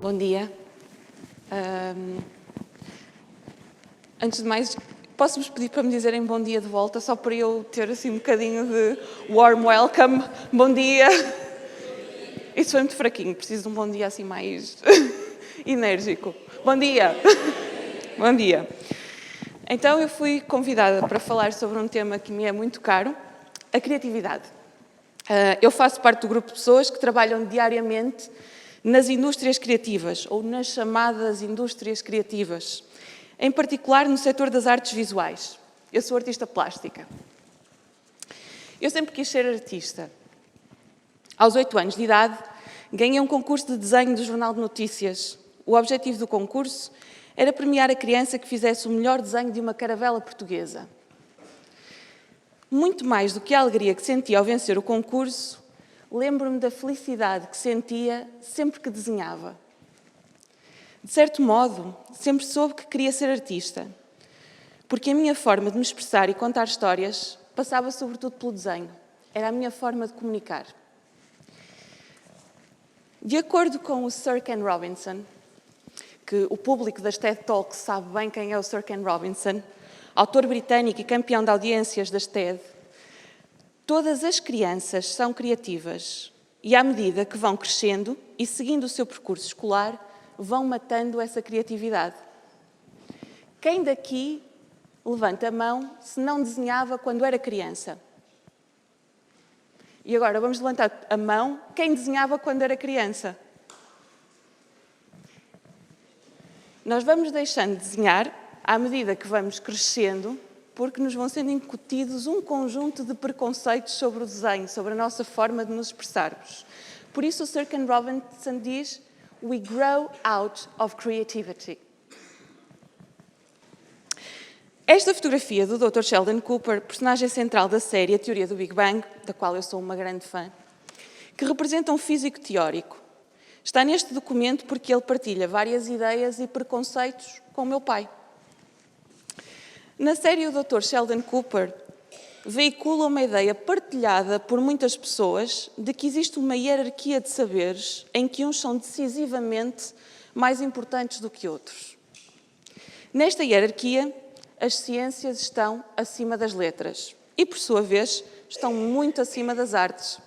Bom dia. Antes de mais, posso-vos pedir para me dizerem bom dia de volta, só para eu ter assim um bocadinho de warm welcome. Bom dia. Isso foi muito fraquinho, preciso de um bom dia assim mais enérgico. Bom dia. Bom dia. Então, eu fui convidada para falar sobre um tema que me é muito caro, a criatividade. Eu faço parte do grupo de pessoas que trabalham diariamente nas indústrias criativas, ou nas chamadas indústrias criativas, em particular no setor das artes visuais. Eu sou artista plástica. Eu sempre quis ser artista. Aos 8 anos de idade, ganhei um concurso de desenho do Jornal de Notícias. O objetivo do concurso era premiar a criança que fizesse o melhor desenho de uma caravela portuguesa. Muito mais do que a alegria que sentia ao vencer o concurso, lembro-me da felicidade que sentia sempre que desenhava. De certo modo, sempre soube que queria ser artista, porque a minha forma de me expressar e contar histórias passava sobretudo pelo desenho. Era a minha forma de comunicar. De acordo com o Sir Ken Robinson, que o público das TED Talks sabe bem quem é o Sir Ken Robinson, autor britânico e campeão de audiências das TED, todas as crianças são criativas e, à medida que vão crescendo e seguindo o seu percurso escolar, vão matando essa criatividade. Quem daqui levanta a mão se não desenhava quando era criança? E agora vamos levantar a mão quem desenhava quando era criança. Nós vamos deixando de desenhar à medida que vamos crescendo, porque nos vão sendo incutidos um conjunto de preconceitos sobre o desenho, sobre a nossa forma de nos expressarmos. Por isso o Sir Ken Robinson diz: "We grow out of creativity." Esta fotografia do Dr. Sheldon Cooper, personagem central da série A Teoria do Big Bang, da qual eu sou uma grande fã, que representa um físico teórico, está neste documento porque ele partilha várias ideias e preconceitos com o meu pai. Na série, o Dr. Sheldon Cooper veicula uma ideia partilhada por muitas pessoas de que existe uma hierarquia de saberes em que uns são decisivamente mais importantes do que outros. Nesta hierarquia, as ciências estão acima das letras e, por sua vez, estão muito acima das artes.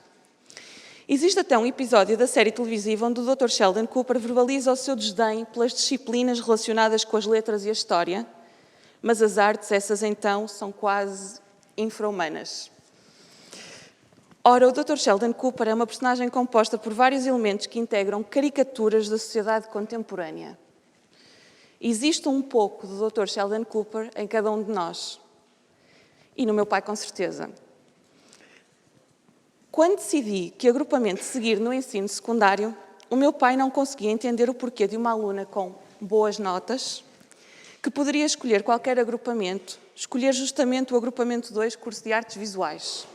Existe até um episódio da série televisiva onde o Dr. Sheldon Cooper verbaliza o seu desdém pelas disciplinas relacionadas com as letras e a história, mas as artes, essas então, são quase infra-humanas. Ora, o Dr. Sheldon Cooper é uma personagem composta por vários elementos que integram caricaturas da sociedade contemporânea. Existe um pouco do Dr. Sheldon Cooper em cada um de nós. E no meu pai, com certeza. Quando decidi que agrupamento seguir no ensino secundário, o meu pai não conseguia entender o porquê de uma aluna com boas notas, que poderia escolher qualquer agrupamento, escolher justamente o agrupamento 2, curso de artes visuais.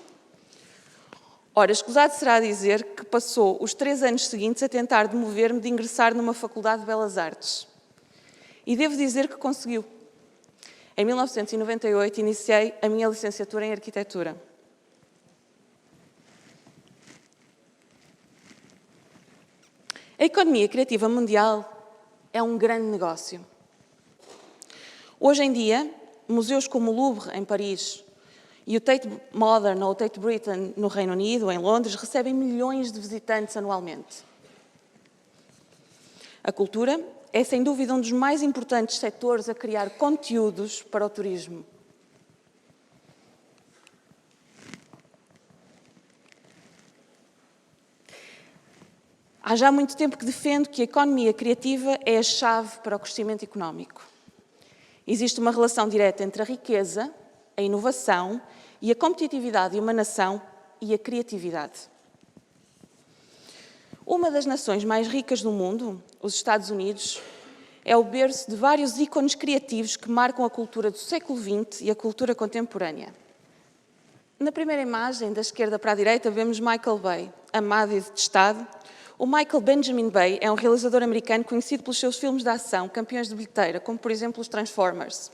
Ora, escusado será dizer que passou os 3 anos seguintes a tentar demover-me de ingressar numa faculdade de belas artes. E devo dizer que conseguiu. Em 1998, iniciei a minha licenciatura em arquitetura. A economia criativa mundial é um grande negócio. Hoje em dia, museus como o Louvre, em Paris, e o Tate Modern ou o Tate Britain, no Reino Unido, em Londres, recebem milhões de visitantes anualmente. A cultura é, sem dúvida, um dos mais importantes setores a criar conteúdos para o turismo. Há já muito tempo que defendo que a economia criativa é a chave para o crescimento económico. Existe uma relação direta entre a riqueza, a inovação e a competitividade de uma nação e a criatividade. Uma das nações mais ricas do mundo, os Estados Unidos, é o berço de vários ícones criativos que marcam a cultura do século XX e a cultura contemporânea. Na primeira imagem, da esquerda para a direita, vemos Michael Bay, amado e detestado. O Michael Benjamin Bay é um realizador americano conhecido pelos seus filmes de ação, campeões de bilheteira, como por exemplo os Transformers.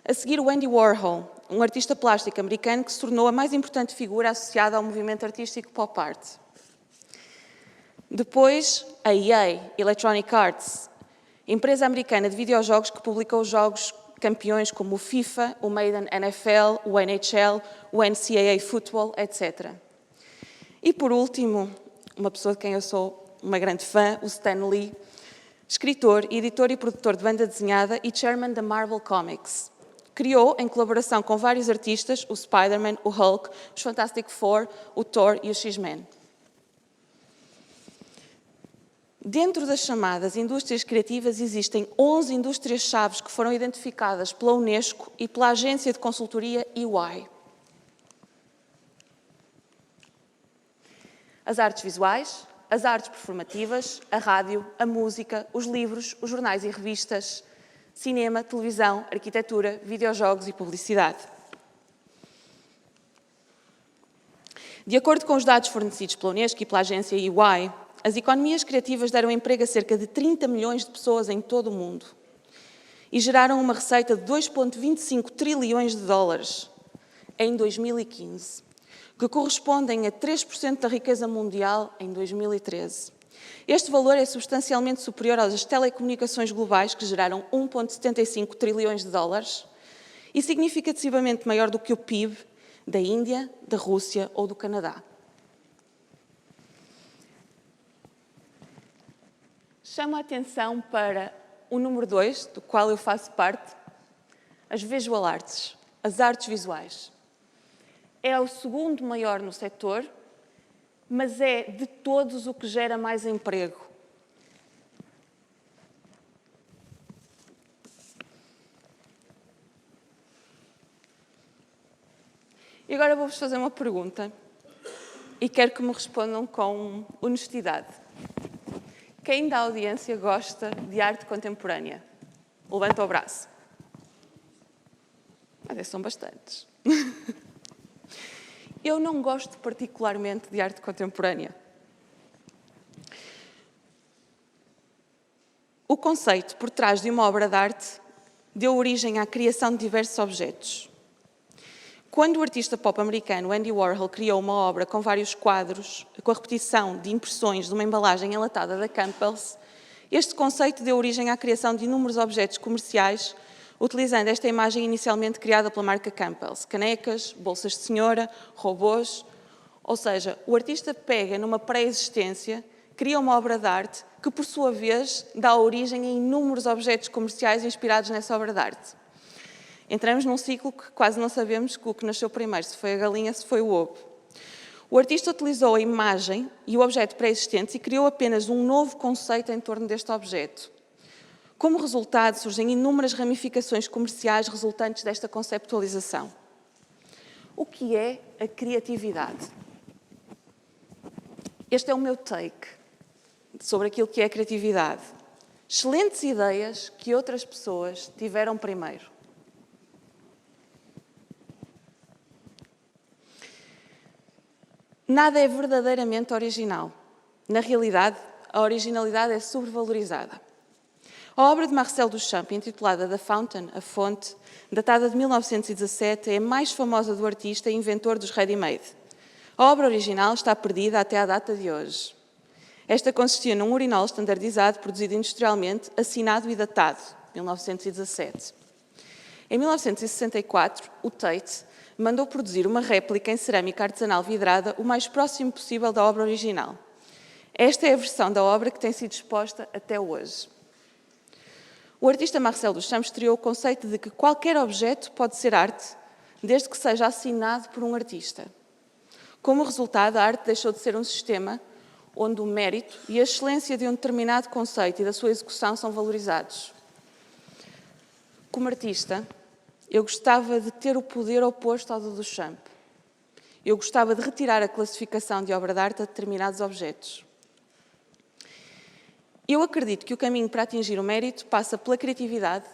A seguir, o Andy Warhol, um artista plástico americano que se tornou a mais importante figura associada ao movimento artístico pop art. Depois, a EA, Electronic Arts, empresa americana de videojogos que publicou jogos campeões como o FIFA, o Madden NFL, o NHL, o NCAA Football, etc. E, por último, uma pessoa de quem eu sou uma grande fã, o Stan Lee, escritor, editor e produtor de banda desenhada e chairman da Marvel Comics. Criou, em colaboração com vários artistas, o Spider-Man, o Hulk, os Fantastic Four, o Thor e o X-Men. Dentro das chamadas indústrias criativas existem 11 indústrias-chave que foram identificadas pela Unesco e pela agência de consultoria EY. As artes visuais, as artes performativas, a rádio, a música, os livros, os jornais e revistas, cinema, televisão, arquitetura, videojogos e publicidade. De acordo com os dados fornecidos pela Unesco e pela agência EY, as economias criativas deram emprego a cerca de 30 milhões de pessoas em todo o mundo e geraram uma receita de 2,25 trilhões de dólares em 2015, que correspondem a 3% da riqueza mundial em 2013. Este valor é substancialmente superior às telecomunicações globais, que geraram 1,75 trilhões de dólares, e significativamente maior do que o PIB da Índia, da Rússia ou do Canadá. Chamo a atenção para o número 2, do qual eu faço parte, as visual arts, as artes visuais. É o segundo maior no setor, mas é de todos o que gera mais emprego. E agora vou-vos fazer uma pergunta e quero que me respondam com honestidade. Quem da audiência gosta de arte contemporânea? Levanta o braço. Mas são bastantes. Eu não gosto particularmente de arte contemporânea. O conceito por trás de uma obra de arte deu origem à criação de diversos objetos. Quando o artista pop americano Andy Warhol criou uma obra com vários quadros, com a repetição de impressões de uma embalagem enlatada da Campbell's, este conceito deu origem à criação de inúmeros objetos comerciais, utilizando esta imagem inicialmente criada pela marca Campbell's: canecas, bolsas de senhora, robôs. Ou seja, o artista pega numa pré-existência, cria uma obra de arte que, por sua vez, dá origem a inúmeros objetos comerciais inspirados nessa obra de arte. Entramos num ciclo que quase não sabemos o que nasceu primeiro, se foi a galinha, se foi o ovo. O artista utilizou a imagem e o objeto pré-existentes e criou apenas um novo conceito em torno deste objeto. Como resultado, surgem inúmeras ramificações comerciais resultantes desta conceptualização. O que é a criatividade? Este é o meu take sobre aquilo que é a criatividade. Excelentes ideias que outras pessoas tiveram primeiro. Nada é verdadeiramente original. Na realidade, a originalidade é sobrevalorizada. A obra de Marcel Duchamp, intitulada The Fountain, a Fonte, datada de 1917, é a mais famosa do artista e inventor dos ready-made. A obra original está perdida até à data de hoje. Esta consistia num urinol standardizado, produzido industrialmente, assinado e datado, 1917. Em 1964, o Tate mandou produzir uma réplica em cerâmica artesanal vidrada o mais próximo possível da obra original. Esta é a versão da obra que tem sido exposta até hoje. O artista Marcel Duchamp estreou o conceito de que qualquer objeto pode ser arte, desde que seja assinado por um artista. Como resultado, a arte deixou de ser um sistema onde o mérito e a excelência de um determinado conceito e da sua execução são valorizados. Como artista, eu gostava de ter o poder oposto ao do Duchamp. Eu gostava de retirar a classificação de obra de arte a determinados objetos. Eu acredito que o caminho para atingir o mérito passa pela criatividade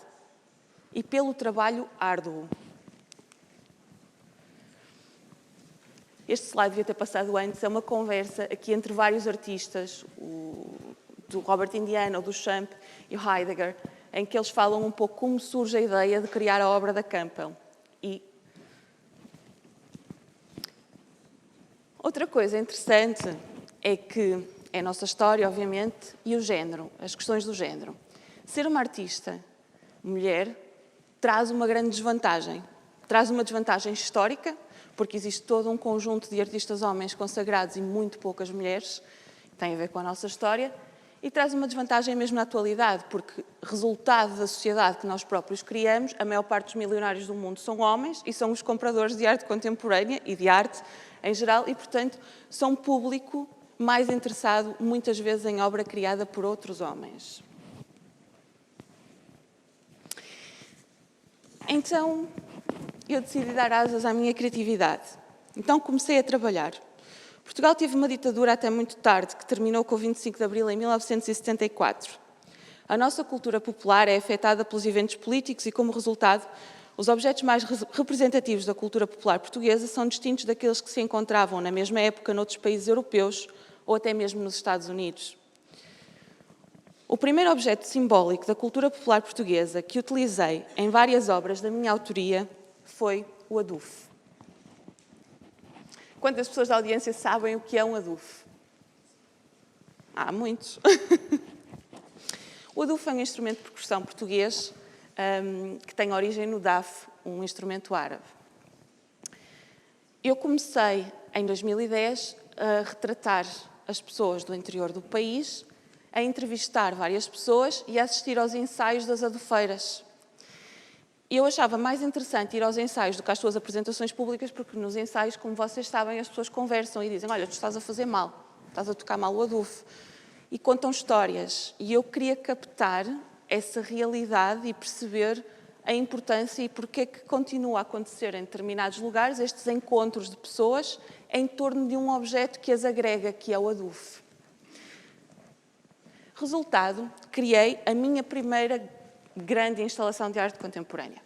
e pelo trabalho árduo. Este slide devia ter passado antes, é uma conversa aqui entre vários artistas, do Robert Indiana, o Duchamp e o Heidegger, em que eles falam um pouco como surge a ideia de criar a obra da Campbell. E outra coisa interessante é que é a nossa história, obviamente, e o género, as questões do género. Ser uma artista mulher traz uma grande desvantagem. Traz uma desvantagem histórica, porque existe todo um conjunto de artistas homens consagrados e muito poucas mulheres, tem a ver com a nossa história, e traz uma desvantagem mesmo na atualidade, porque resultado da sociedade que nós próprios criamos, a maior parte dos milionários do mundo são homens e são os compradores de arte contemporânea e de arte em geral, e, portanto, são um público mais interessado, muitas vezes, em obra criada por outros homens. Então, eu decidi dar asas à minha criatividade. Então, comecei a trabalhar. Portugal teve uma ditadura até muito tarde, que terminou com o 25 de Abril em 1974. A nossa cultura popular é afetada pelos eventos políticos e, como resultado, os objetos mais representativos da cultura popular portuguesa são distintos daqueles que se encontravam na mesma época noutros países europeus ou até mesmo nos Estados Unidos. O primeiro objeto simbólico da cultura popular portuguesa que utilizei em várias obras da minha autoria foi o adufo. Quantas pessoas da audiência sabem o que é um adufo? Há muitos. O adufo é um instrumento de percussão português que tem origem no daf, um instrumento árabe. Eu comecei, em 2010, a retratar as pessoas do interior do país, a entrevistar várias pessoas e a assistir aos ensaios das adufeiras. Eu achava mais interessante ir aos ensaios do que às suas apresentações públicas, porque nos ensaios, como vocês sabem, as pessoas conversam e dizem: olha, tu estás a fazer mal, estás a tocar mal o adufo. E contam histórias. E eu queria captar essa realidade e perceber a importância e porque é que continua a acontecer em determinados lugares estes encontros de pessoas em torno de um objeto que as agrega, que é o adufo. Resultado, criei a minha primeira grande instalação de arte contemporânea,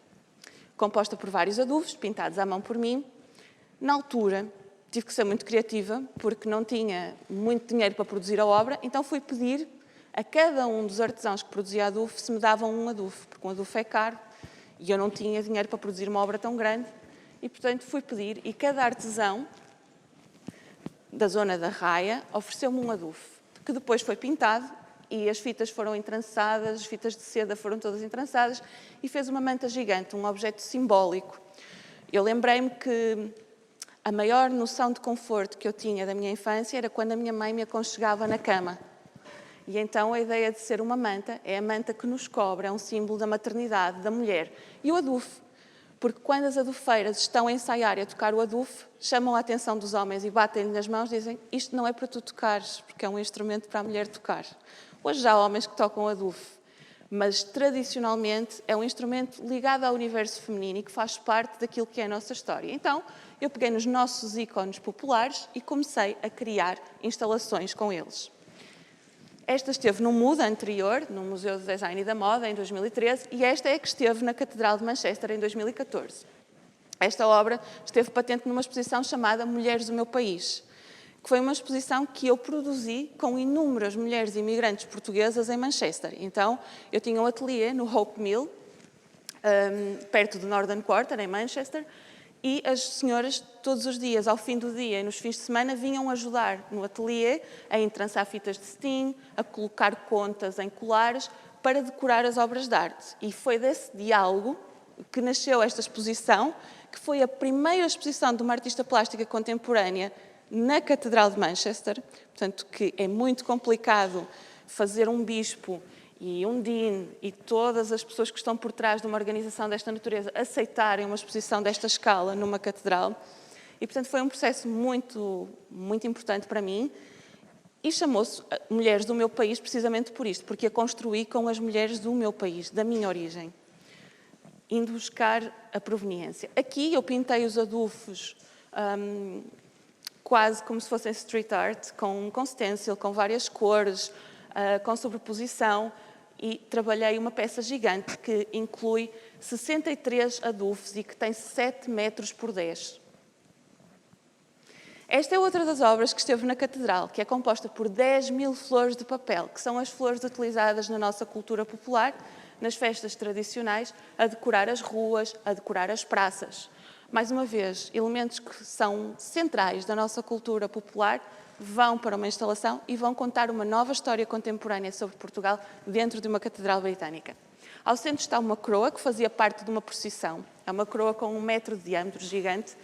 composta por vários adufos, pintados à mão por mim. Na altura, tive que ser muito criativa, porque não tinha muito dinheiro para produzir a obra, então fui pedir a cada um dos artesãos que produzia adufo se me davam um adufo, porque um adufo é caro e eu não tinha dinheiro para produzir uma obra tão grande, e, portanto, fui pedir, e cada artesão da zona da Raia ofereceu-me um adufo, que depois foi pintado, e as fitas foram entrançadas, as fitas de seda foram todas entrançadas, e fez uma manta gigante, um objeto simbólico. Eu lembrei-me que a maior noção de conforto que eu tinha da minha infância era quando a minha mãe me aconchegava na cama. E então a ideia de ser uma manta é a manta que nos cobre, é um símbolo da maternidade, da mulher. E o adufo, porque quando as adufeiras estão a ensaiar e a tocar o adufo, chamam a atenção dos homens e batem-lhe nas mãos e dizem: isto não é para tu tocares, porque é um instrumento para a mulher tocar. Hoje já há homens que tocam adufo, mas tradicionalmente é um instrumento ligado ao universo feminino e que faz parte daquilo que é a nossa história. Então, eu peguei nos nossos ícones populares e comecei a criar instalações com eles. Esta esteve no MUD anterior, no Museu de Design e da Moda, em 2013, e esta é a que esteve na Catedral de Manchester, em 2014. Esta obra esteve patente numa exposição chamada Mulheres do Meu País, que foi uma exposição que eu produzi com inúmeras mulheres imigrantes portuguesas em Manchester. Então, eu tinha um ateliê no Hope Mill, perto do Northern Quarter, em Manchester, e as senhoras, todos os dias, ao fim do dia e nos fins de semana, vinham ajudar no ateliê a entrançar fitas de cetim, a colocar contas em colares, para decorar as obras de arte. E foi desse diálogo que nasceu esta exposição, que foi a primeira exposição de uma artista plástica contemporânea na Catedral de Manchester, portanto, que é muito complicado fazer um bispo e um dean e todas as pessoas que estão por trás de uma organização desta natureza aceitarem uma exposição desta escala numa catedral. E, portanto, foi um processo muito, muito importante para mim e chamou-se Mulheres do Meu País precisamente por isto, porque a construí com as mulheres do meu país, da minha origem, indo buscar a proveniência. Aqui eu pintei os adufos quase como se fossem street art, com stencil, com várias cores, com sobreposição, e trabalhei uma peça gigante que inclui 63 adufos e que tem 7 metros por 10. Esta é outra das obras que esteve na Catedral, que é composta por 10.000 flores de papel, que são as flores utilizadas na nossa cultura popular, nas festas tradicionais, a decorar as ruas, a decorar as praças. Mais uma vez, elementos que são centrais da nossa cultura popular, vão para uma instalação e vão contar uma nova história contemporânea sobre Portugal dentro de uma catedral britânica. Ao centro está uma coroa que fazia parte de uma procissão. É uma coroa com 1 metro de diâmetro, gigante,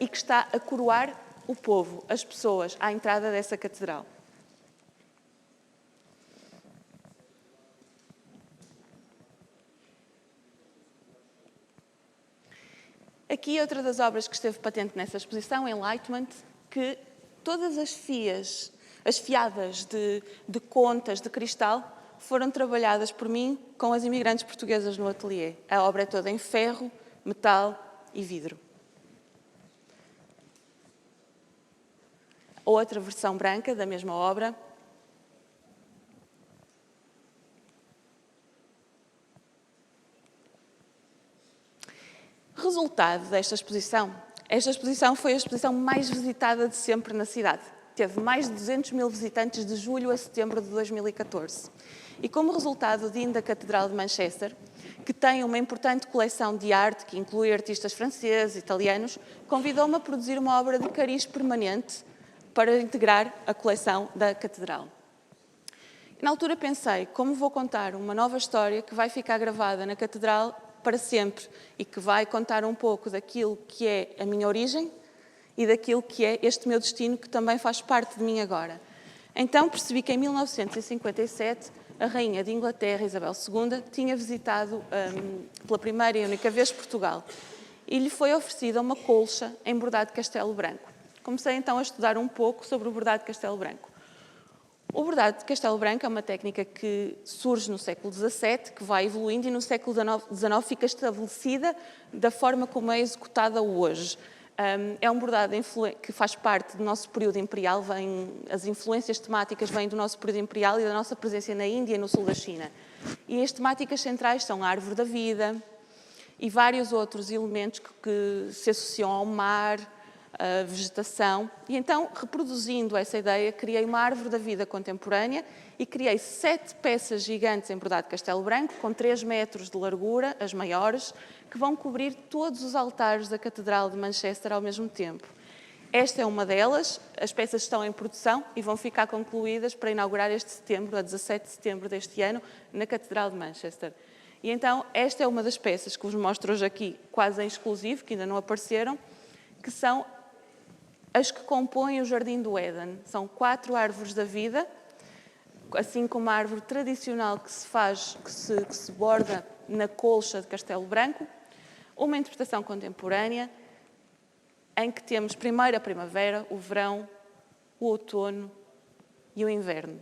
e que está a coroar o povo, as pessoas, à entrada dessa catedral. Aqui outra das obras que esteve patente nessa exposição, Enlightenment, que todas as fiadas de contas de cristal foram trabalhadas por mim com as imigrantes portuguesas no ateliê. A obra é toda em ferro, metal e vidro. Outra versão branca da mesma obra. Resultado desta exposição. Esta exposição foi a exposição mais visitada de sempre na cidade. Teve mais de 200 mil visitantes de julho a setembro de 2014. E como resultado, o Dean da Catedral de Manchester, que tem uma importante coleção de arte, que inclui artistas franceses e italianos, convidou-me a produzir uma obra de cariz permanente para integrar a coleção da Catedral. Na altura pensei, como vou contar uma nova história que vai ficar gravada na Catedral para sempre e que vai contar um pouco daquilo que é a minha origem e daquilo que é este meu destino, que também faz parte de mim agora. Então percebi que em 1957 a Rainha de Inglaterra, Isabel II, tinha visitado pela primeira e única vez Portugal e lhe foi oferecida uma colcha em bordado de castelo branco. Comecei então a estudar um pouco sobre o bordado de castelo branco. O bordado de castelo branco é uma técnica que surge no século XVII, que vai evoluindo e no século XIX fica estabelecida da forma como é executada hoje. É um bordado que faz parte do nosso período imperial, as influências temáticas vêm do nosso período imperial e da nossa presença na Índia e no sul da China. E as temáticas centrais são a árvore da vida e vários outros elementos que se associam ao mar, a vegetação, e então, reproduzindo essa ideia, criei uma árvore da vida contemporânea e criei 7 peças gigantes em bordado de castelo branco, com 3 metros de largura, as maiores, que vão cobrir todos os altares da Catedral de Manchester ao mesmo tempo. Esta é uma delas, as peças estão em produção e vão ficar concluídas para inaugurar este setembro, a 17 de setembro deste ano, na Catedral de Manchester. E então, esta é uma das peças que vos mostro hoje aqui, quase em exclusivo, que ainda não apareceram, que são as que compõem o Jardim do Éden. São 4 árvores da vida, assim como a árvore tradicional que se borda na colcha de castelo branco, uma interpretação contemporânea, em que temos primeiro a primavera, o verão, o outono e o inverno.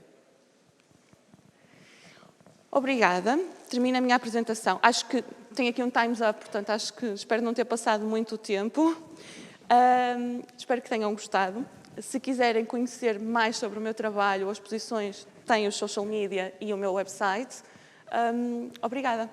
Obrigada. Termino a minha apresentação. Acho que tenho aqui um time's up, portanto, espero não ter passado muito tempo. Espero que tenham gostado. Se quiserem conhecer mais sobre o meu trabalho ou as exposições, têm os social media e o meu website. Obrigada.